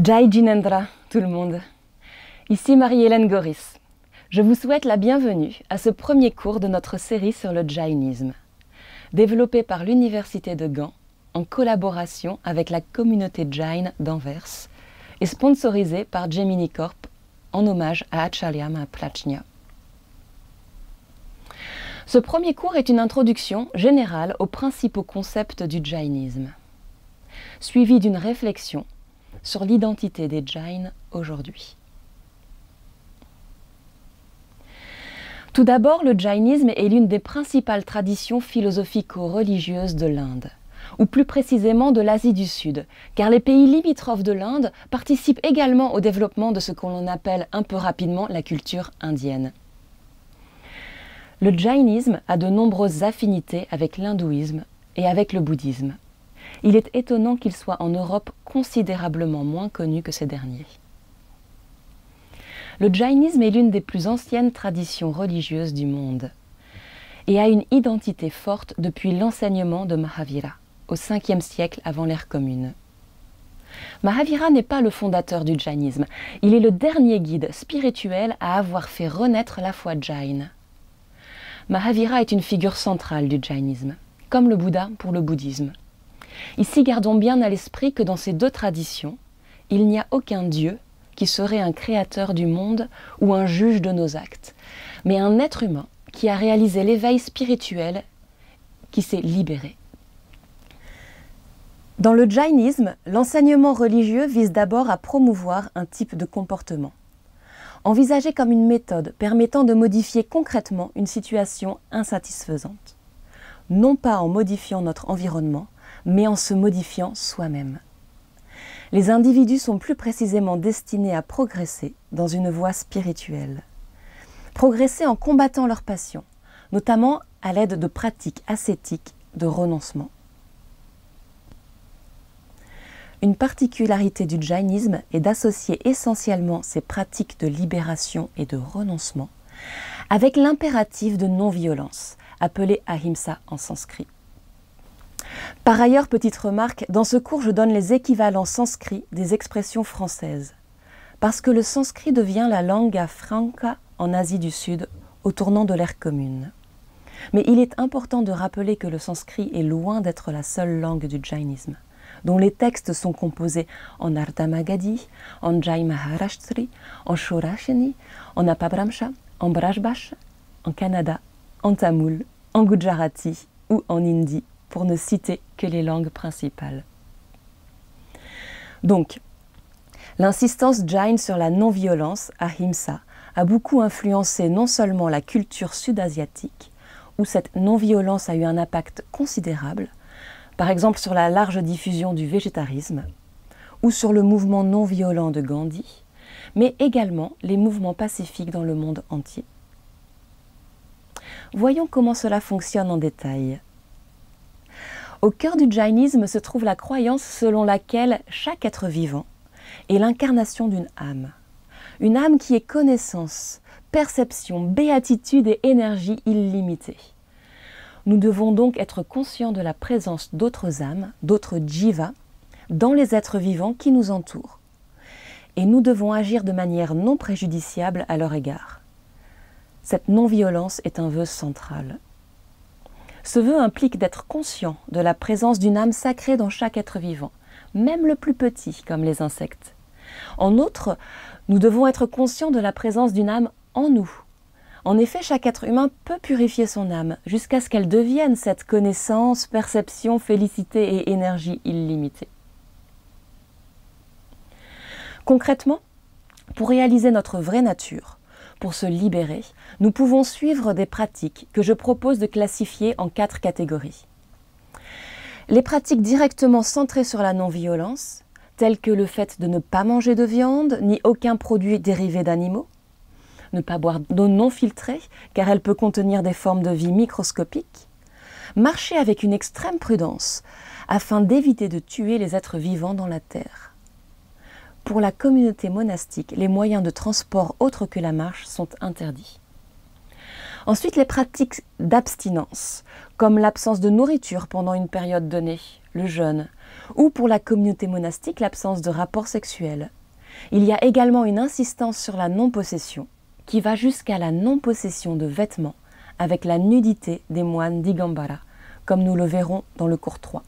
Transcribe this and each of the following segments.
Jai Jinendra, tout le monde. Ici Marie-Hélène Goris. Je vous souhaite la bienvenue à ce premier cours de notre série sur le Jainisme, développé par l'Université de Gand en collaboration avec la communauté Jain d'Anvers et sponsorisé par Gemini Corp en hommage à Acharya Mahaprajna. Ce premier cours est une introduction générale aux principaux concepts du Jainisme, suivi d'une réflexion sur l'identité des Jains aujourd'hui. Tout d'abord, le Jainisme est l'une des principales traditions philosophico-religieuses de l'Inde, ou plus précisément de l'Asie du Sud, car les pays limitrophes de l'Inde participent également au développement de ce que l'on appelle un peu rapidement la culture indienne. Le Jainisme a de nombreuses affinités avec l'hindouisme et avec le bouddhisme. Il est étonnant qu'il soit en Europe considérablement moins connu que ces derniers. Le Jainisme est l'une des plus anciennes traditions religieuses du monde et a une identité forte depuis l'enseignement de Mahavira, au 5e siècle avant l'ère commune. Mahavira n'est pas le fondateur du Jainisme, il est le dernier guide spirituel à avoir fait renaître la foi Jain. Mahavira est une figure centrale du Jainisme, comme le Bouddha pour le bouddhisme. Ici, gardons bien à l'esprit que dans ces deux traditions, il n'y a aucun Dieu qui serait un créateur du monde ou un juge de nos actes, mais un être humain qui a réalisé l'éveil spirituel, qui s'est libéré. Dans le Jainisme, l'enseignement religieux vise d'abord à promouvoir un type de comportement, envisagé comme une méthode permettant de modifier concrètement une situation insatisfaisante, non pas en modifiant notre environnement, mais en se modifiant soi-même. Les individus sont plus précisément destinés à progresser dans une voie spirituelle. Progresser en combattant leurs passions, notamment à l'aide de pratiques ascétiques de renoncement. Une particularité du Jainisme est d'associer essentiellement ces pratiques de libération et de renoncement avec l'impératif de non-violence, appelé ahimsa en sanskrit. Par ailleurs, petite remarque, dans ce cours je donne les équivalents sanscrits des expressions françaises, parce que le sanskrit devient la lingua franca en Asie du Sud au tournant de l'ère commune. Mais il est important de rappeler que le sanskrit est loin d'être la seule langue du Jainisme, dont les textes sont composés en Ardha Magadhi, en Jai Maharashtri, en Shorashini, en Apabhramsha, en Brajbhasha, en Kannada, en Tamoul, en Gujarati ou en Hindi, pour ne citer que les langues principales. Donc, l'insistance Jain sur la non-violence, ahimsa, a beaucoup influencé non seulement la culture sud-asiatique, où cette non-violence a eu un impact considérable, par exemple sur la large diffusion du végétarisme, ou sur le mouvement non-violent de Gandhi, mais également les mouvements pacifiques dans le monde entier. Voyons comment cela fonctionne en détail. Au cœur du Jainisme se trouve la croyance selon laquelle chaque être vivant est l'incarnation d'une âme. Une âme qui est connaissance, perception, béatitude et énergie illimitée. Nous devons donc être conscients de la présence d'autres âmes, d'autres jivas, dans les êtres vivants qui nous entourent. Et nous devons agir de manière non préjudiciable à leur égard. Cette non-violence est un vœu central. Ce vœu implique d'être conscient de la présence d'une âme sacrée dans chaque être vivant, même le plus petit, comme les insectes. En outre, nous devons être conscients de la présence d'une âme en nous. En effet, chaque être humain peut purifier son âme jusqu'à ce qu'elle devienne cette connaissance, perception, félicité et énergie illimitée. Concrètement, pour réaliser notre vraie nature, pour se libérer, nous pouvons suivre des pratiques que je propose de classifier en 4 catégories. Les pratiques directement centrées sur la non-violence, telles que le fait de ne pas manger de viande ni aucun produit dérivé d'animaux, ne pas boire d'eau non filtrée car elle peut contenir des formes de vie microscopiques, marcher avec une extrême prudence afin d'éviter de tuer les êtres vivants dans la terre. Pour la communauté monastique, les moyens de transport autres que la marche sont interdits. Ensuite, les pratiques d'abstinence, comme l'absence de nourriture pendant une période donnée, le jeûne, ou pour la communauté monastique, l'absence de rapports sexuels. Il y a également une insistance sur la non-possession, qui va jusqu'à la non-possession de vêtements, avec la nudité des moines Digambara, comme nous le verrons dans le cours 3.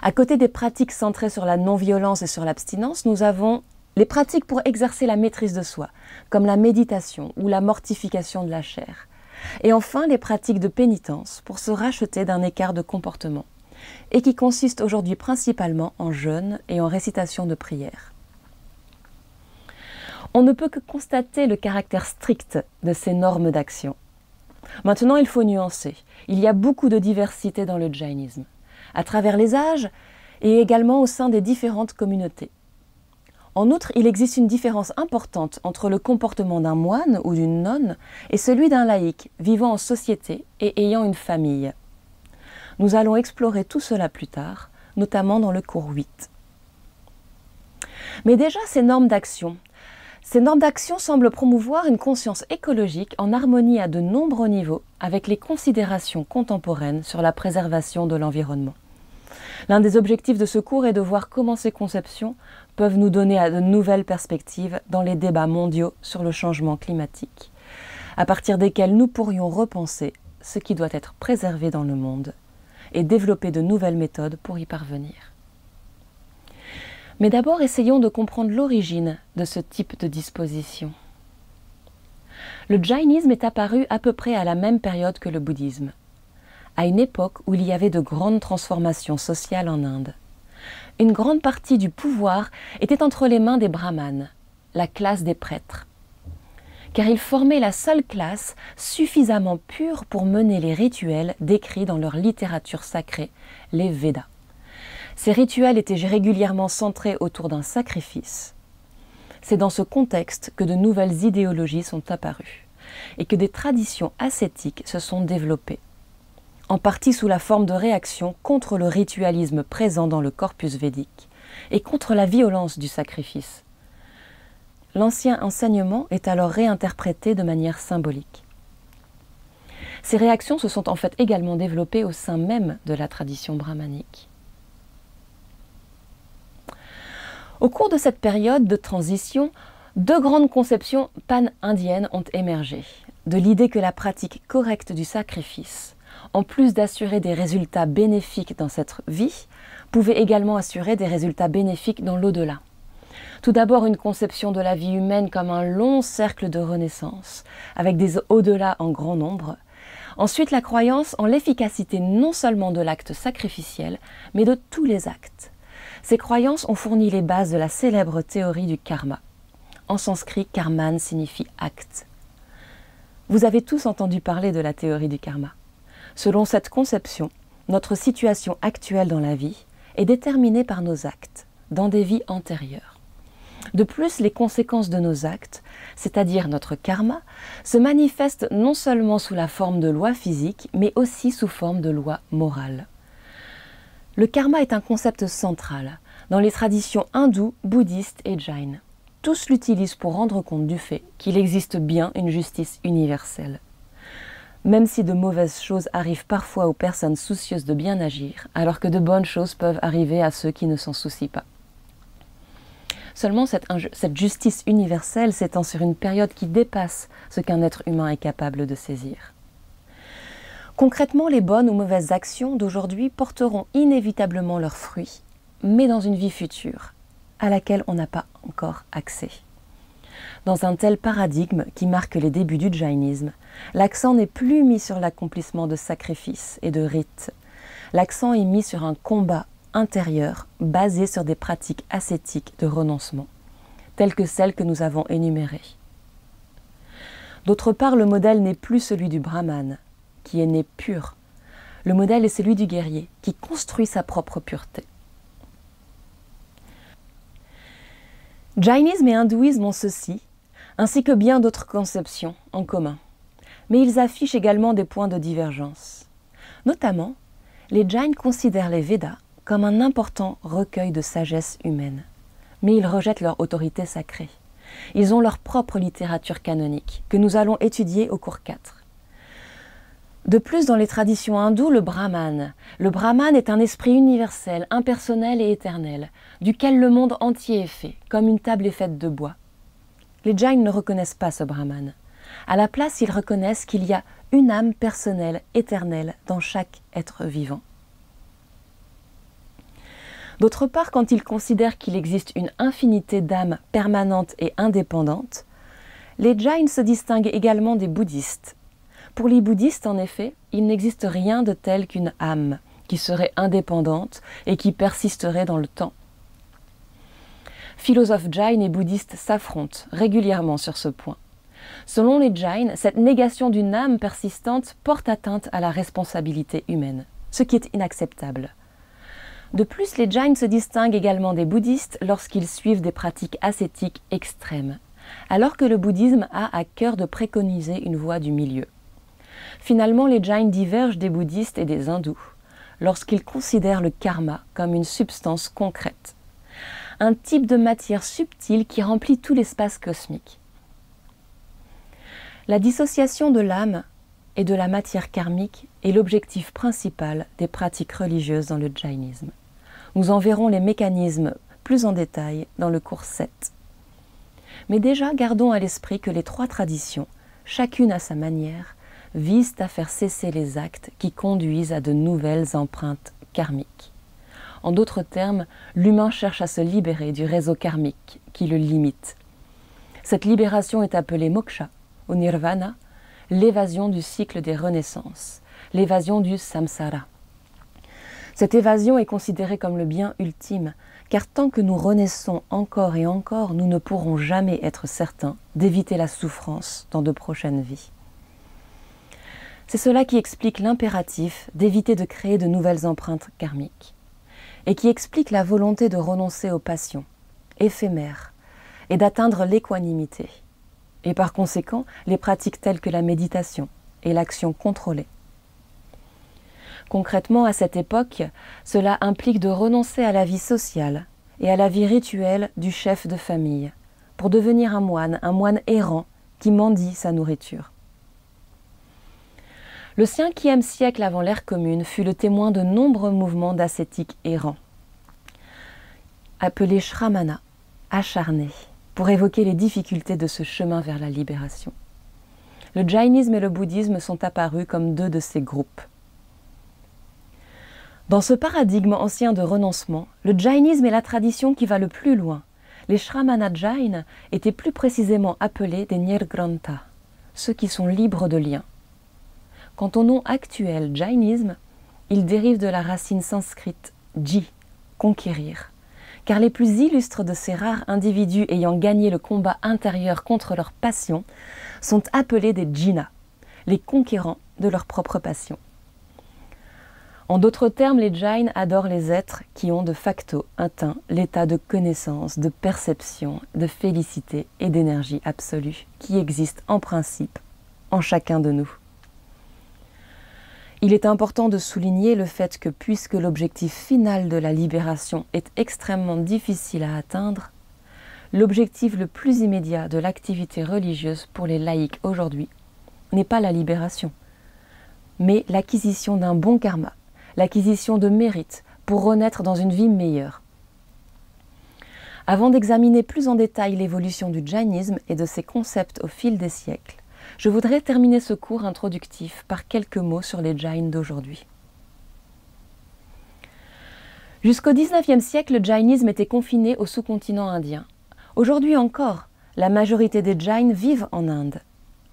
À côté des pratiques centrées sur la non-violence et sur l'abstinence, nous avons les pratiques pour exercer la maîtrise de soi, comme la méditation ou la mortification de la chair. Et enfin, les pratiques de pénitence pour se racheter d'un écart de comportement, et qui consistent aujourd'hui principalement en jeûne et en récitation de prières. On ne peut que constater le caractère strict de ces normes d'action. Maintenant, il faut nuancer. Il y a beaucoup de diversité dans le jainisme, à travers les âges et également au sein des différentes communautés. En outre, il existe une différence importante entre le comportement d'un moine ou d'une nonne et celui d'un laïc vivant en société et ayant une famille. Nous allons explorer tout cela plus tard, notamment dans le cours 8. Mais déjà, ces normes d'action semblent promouvoir une conscience écologique en harmonie à de nombreux niveaux avec les considérations contemporaines sur la préservation de l'environnement. L'un des objectifs de ce cours est de voir comment ces conceptions peuvent nous donner de nouvelles perspectives dans les débats mondiaux sur le changement climatique, à partir desquels nous pourrions repenser ce qui doit être préservé dans le monde et développer de nouvelles méthodes pour y parvenir. Mais d'abord, essayons de comprendre l'origine de ce type de disposition. Le jainisme est apparu à peu près à la même période que le bouddhisme, à une époque où il y avait de grandes transformations sociales en Inde. Une grande partie du pouvoir était entre les mains des brahmanes, la classe des prêtres, car ils formaient la seule classe suffisamment pure pour mener les rituels décrits dans leur littérature sacrée, les Védas. Ces rituels étaient régulièrement centrés autour d'un sacrifice. C'est dans ce contexte que de nouvelles idéologies sont apparues et que des traditions ascétiques se sont développées, en partie sous la forme de réaction contre le ritualisme présent dans le corpus védique et contre la violence du sacrifice. L'ancien enseignement est alors réinterprété de manière symbolique. Ces réactions se sont en fait également développées au sein même de la tradition brahmanique. Au cours de cette période de transition, deux grandes conceptions pan-indiennes ont émergé, de l'idée que la pratique correcte du sacrifice, en plus d'assurer des résultats bénéfiques dans cette vie, pouvait également assurer des résultats bénéfiques dans l'au-delà. Tout d'abord, une conception de la vie humaine comme un long cercle de renaissance, avec des au-delà en grand nombre. Ensuite, la croyance en l'efficacité non seulement de l'acte sacrificiel, mais de tous les actes. Ces croyances ont fourni les bases de la célèbre théorie du karma. En sanskrit, karman signifie acte. Vous avez tous entendu parler de la théorie du karma. Selon cette conception, notre situation actuelle dans la vie est déterminée par nos actes, dans des vies antérieures. De plus, les conséquences de nos actes, c'est-à-dire notre karma, se manifestent non seulement sous la forme de lois physiques, mais aussi sous forme de lois morales. Le karma est un concept central dans les traditions hindoues, bouddhistes et jaines. Tous l'utilisent pour rendre compte du fait qu'il existe bien une justice universelle. Même si de mauvaises choses arrivent parfois aux personnes soucieuses de bien agir, alors que de bonnes choses peuvent arriver à ceux qui ne s'en soucient pas. Seulement, cette justice universelle s'étend sur une période qui dépasse ce qu'un être humain est capable de saisir. Concrètement, les bonnes ou mauvaises actions d'aujourd'hui porteront inévitablement leurs fruits, mais dans une vie future, à laquelle on n'a pas encore accès. Dans un tel paradigme qui marque les débuts du jainisme, l'accent n'est plus mis sur l'accomplissement de sacrifices et de rites. L'accent est mis sur un combat intérieur basé sur des pratiques ascétiques de renoncement, telles que celles que nous avons énumérées. D'autre part, le modèle n'est plus celui du brahmane, qui est né pur. Le modèle est celui du guerrier, qui construit sa propre pureté. Jainisme et hindouisme ont ceci, ainsi que bien d'autres conceptions, en commun. Mais ils affichent également des points de divergence. Notamment, les Jains considèrent les Védas comme un important recueil de sagesse humaine. Mais ils rejettent leur autorité sacrée. Ils ont leur propre littérature canonique, que nous allons étudier au cours 4. De plus, dans les traditions hindoues, le Brahman est un esprit universel, impersonnel et éternel, duquel le monde entier est fait, comme une table est faite de bois. Les Jains ne reconnaissent pas ce Brahman. À la place, ils reconnaissent qu'il y a une âme personnelle, éternelle, dans chaque être vivant. D'autre part, quand ils considèrent qu'il existe une infinité d'âmes permanentes et indépendantes, les Jains se distinguent également des bouddhistes. Pour les bouddhistes, en effet, il n'existe rien de tel qu'une âme qui serait indépendante et qui persisterait dans le temps. Philosophes Jains et bouddhistes s'affrontent régulièrement sur ce point. Selon les Jains, cette négation d'une âme persistante porte atteinte à la responsabilité humaine, ce qui est inacceptable. De plus, les Jains se distinguent également des bouddhistes lorsqu'ils suivent des pratiques ascétiques extrêmes, alors que le bouddhisme a à cœur de préconiser une voie du milieu. Finalement, les Jains divergent des bouddhistes et des hindous lorsqu'ils considèrent le karma comme une substance concrète, un type de matière subtile qui remplit tout l'espace cosmique. La dissociation de l'âme et de la matière karmique est l'objectif principal des pratiques religieuses dans le jainisme. Nous en verrons les mécanismes plus en détail dans le cours 7. Mais déjà, gardons à l'esprit que les trois traditions, chacune à sa manière, visent à faire cesser les actes qui conduisent à de nouvelles empreintes karmiques. En d'autres termes, l'humain cherche à se libérer du réseau karmique qui le limite. Cette libération est appelée moksha, ou nirvana, l'évasion du cycle des renaissances, l'évasion du samsara. Cette évasion est considérée comme le bien ultime, car tant que nous renaissons encore et encore, nous ne pourrons jamais être certains d'éviter la souffrance dans de prochaines vies. C'est cela qui explique l'impératif d'éviter de créer de nouvelles empreintes karmiques, et qui explique la volonté de renoncer aux passions éphémères et d'atteindre l'équanimité, et par conséquent les pratiques telles que la méditation et l'action contrôlée. Concrètement, à cette époque, cela implique de renoncer à la vie sociale et à la vie rituelle du chef de famille, pour devenir un moine errant qui mendie sa nourriture. Le 5e siècle avant l'ère commune fut le témoin de nombreux mouvements d'ascétiques errants, appelés shramana, acharnés, pour évoquer les difficultés de ce chemin vers la libération. Le jainisme et le bouddhisme sont apparus comme deux de ces groupes. Dans ce paradigme ancien de renoncement, le jainisme est la tradition qui va le plus loin. Les shramana jains étaient plus précisément appelés des nirgranta, ceux qui sont libres de liens. Quant au nom actuel jainisme, il dérive de la racine sanscrite ji, conquérir, car les plus illustres de ces rares individus ayant gagné le combat intérieur contre leur passion sont appelés des jina, les conquérants de leur propre passion. En d'autres termes, les jains adorent les êtres qui ont de facto atteint l'état de connaissance, de perception, de félicité et d'énergie absolue qui existe en principe en chacun de nous. Il est important de souligner le fait que puisque l'objectif final de la libération est extrêmement difficile à atteindre, l'objectif le plus immédiat de l'activité religieuse pour les laïcs aujourd'hui n'est pas la libération, mais l'acquisition d'un bon karma, l'acquisition de mérites pour renaître dans une vie meilleure. Avant d'examiner plus en détail l'évolution du jainisme et de ses concepts au fil des siècles, je voudrais terminer ce cours introductif par quelques mots sur les jains d'aujourd'hui. Jusqu'au XIXe siècle, le jainisme était confiné au sous-continent indien. Aujourd'hui encore, la majorité des jains vivent en Inde.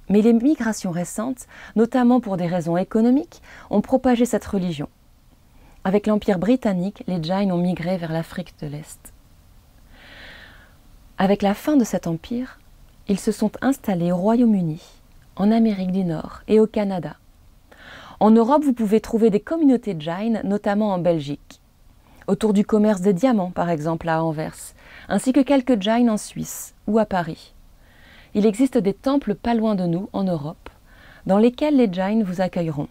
Mais les migrations récentes, notamment pour des raisons économiques, ont propagé cette religion. Avec l'Empire britannique, les jains ont migré vers l'Afrique de l'Est. Avec la fin de cet empire, ils se sont installés au Royaume-Uni, en Amérique du Nord et au Canada. En Europe, vous pouvez trouver des communautés jains, notamment en Belgique, autour du commerce des diamants, par exemple à Anvers, ainsi que quelques jains en Suisse ou à Paris. Il existe des temples pas loin de nous, en Europe, dans lesquels les jains vous accueilleront.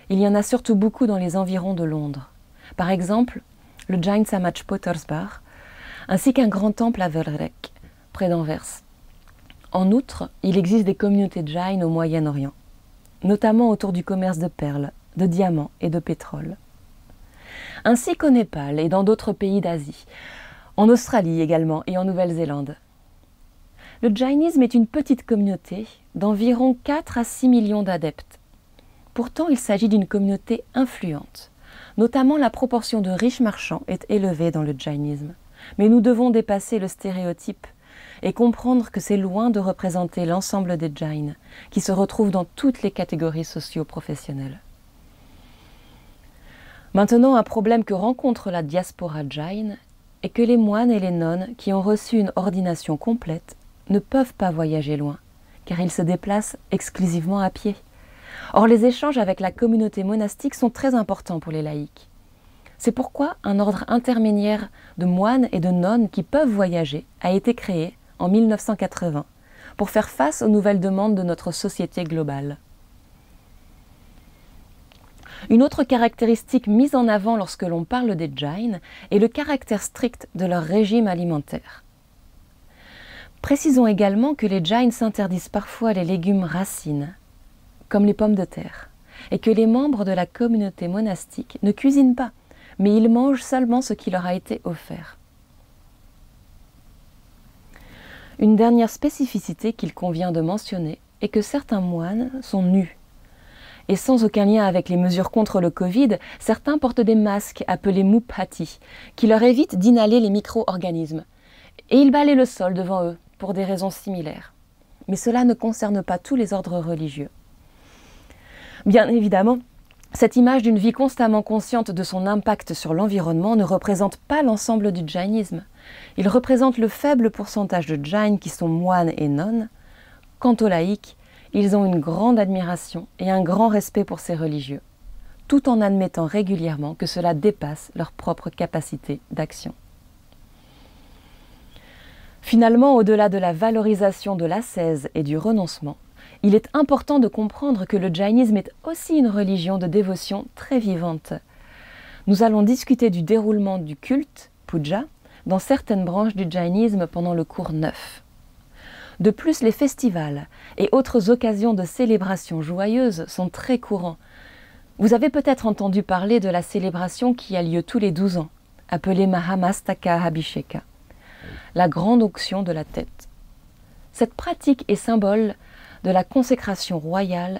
Il y en a surtout beaucoup dans les environs de Londres. Par exemple, le Jain Samaj Pottersbar, ainsi qu'un grand temple à Velrec, près d'Anvers. En outre, il existe des communautés jains au Moyen-Orient. notamment autour du commerce de perles, de diamants et de pétrole. Ainsi qu'au Népal et dans d'autres pays d'Asie, en Australie également et en Nouvelle-Zélande. Le jainisme est une petite communauté d'environ 4 à 6 millions d'adeptes. Pourtant, il s'agit d'une communauté influente. Notamment, la proportion de riches marchands est élevée dans le jainisme. Mais nous devons dépasser le stéréotype et comprendre que c'est loin de représenter l'ensemble des jains, qui se retrouvent dans toutes les catégories socio-professionnelles. Maintenant, un problème que rencontre la diaspora jain est que les moines et les nonnes qui ont reçu une ordination complète ne peuvent pas voyager loin, car ils se déplacent exclusivement à pied. Or, les échanges avec la communauté monastique sont très importants pour les laïcs. C'est pourquoi un ordre intermédiaire de moines et de nonnes qui peuvent voyager a été créé en 1980 pour faire face aux nouvelles demandes de notre société globale. Une autre caractéristique mise en avant lorsque l'on parle des jains est le caractère strict de leur régime alimentaire. Précisons également que les jains s'interdisent parfois les légumes racines, comme les pommes de terre, et que les membres de la communauté monastique ne cuisinent pas, mais ils mangent seulement ce qui leur a été offert. Une dernière spécificité qu'il convient de mentionner est que certains moines sont nus. Et sans aucun lien avec les mesures contre le Covid, certains portent des masques appelés muphati, qui leur évitent d'inhaler les micro-organismes. Et ils balaient le sol devant eux, pour des raisons similaires. Mais cela ne concerne pas tous les ordres religieux. Bien évidemment, cette image d'une vie constamment consciente de son impact sur l'environnement ne représente pas l'ensemble du jainisme. Il représente le faible pourcentage de jains qui sont moines et nonnes. Quant aux laïcs, ils ont une grande admiration et un grand respect pour ces religieux, tout en admettant régulièrement que cela dépasse leur propre capacité d'action. Finalement, au-delà de la valorisation de l'ascèse et du renoncement, il est important de comprendre que le jainisme est aussi une religion de dévotion très vivante. Nous allons discuter du déroulement du culte, puja, dans certaines branches du jainisme pendant le cours 9. De plus, les festivals et autres occasions de célébration joyeuses sont très courants. Vous avez peut-être entendu parler de la célébration qui a lieu tous les 12 ans, appelée Mahamastaka Abhisheka, la grande onction de la tête. Cette pratique est symbole de la consécration royale.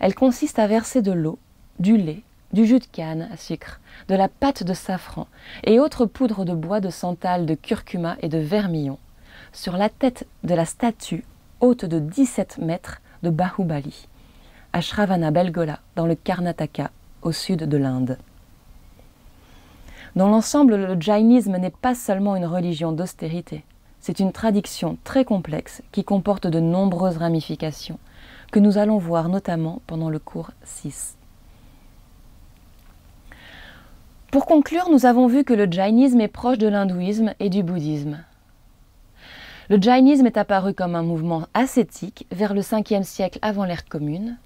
Elle consiste à verser de l'eau, du lait, du jus de canne à sucre, de la pâte de safran et autres poudres de bois de santal, de curcuma et de vermillon sur la tête de la statue haute de 17 mètres de Bahubali, à Shravanabelgola, dans le Karnataka, au sud de l'Inde. Dans l'ensemble, le jainisme n'est pas seulement une religion d'austérité. C'est une tradition très complexe qui comporte de nombreuses ramifications, que nous allons voir notamment pendant le cours 6. Pour conclure, nous avons vu que le jainisme est proche de l'hindouisme et du bouddhisme. Le jainisme est apparu comme un mouvement ascétique vers le 5e siècle avant l'ère commune,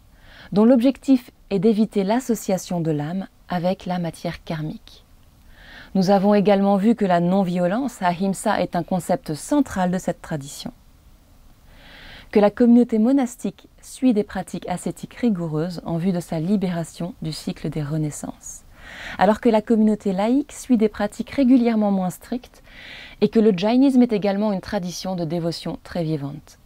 dont l'objectif est d'éviter l'association de l'âme avec la matière karmique. Nous avons également vu que la non-violence, ahimsa, est un concept central de cette tradition. Que la communauté monastique suit des pratiques ascétiques rigoureuses en vue de sa libération du cycle des renaissances, alors que la communauté laïque suit des pratiques régulièrement moins strictes et que le jainisme est également une tradition de dévotion très vivante.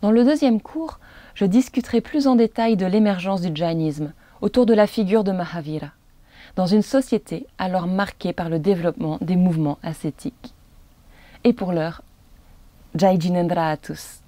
Dans le deuxième cours, je discuterai plus en détail de l'émergence du jainisme autour de la figure de Mahavira, dans une société alors marquée par le développement des mouvements ascétiques. Et pour l'heure, Jai Jinendra à tous.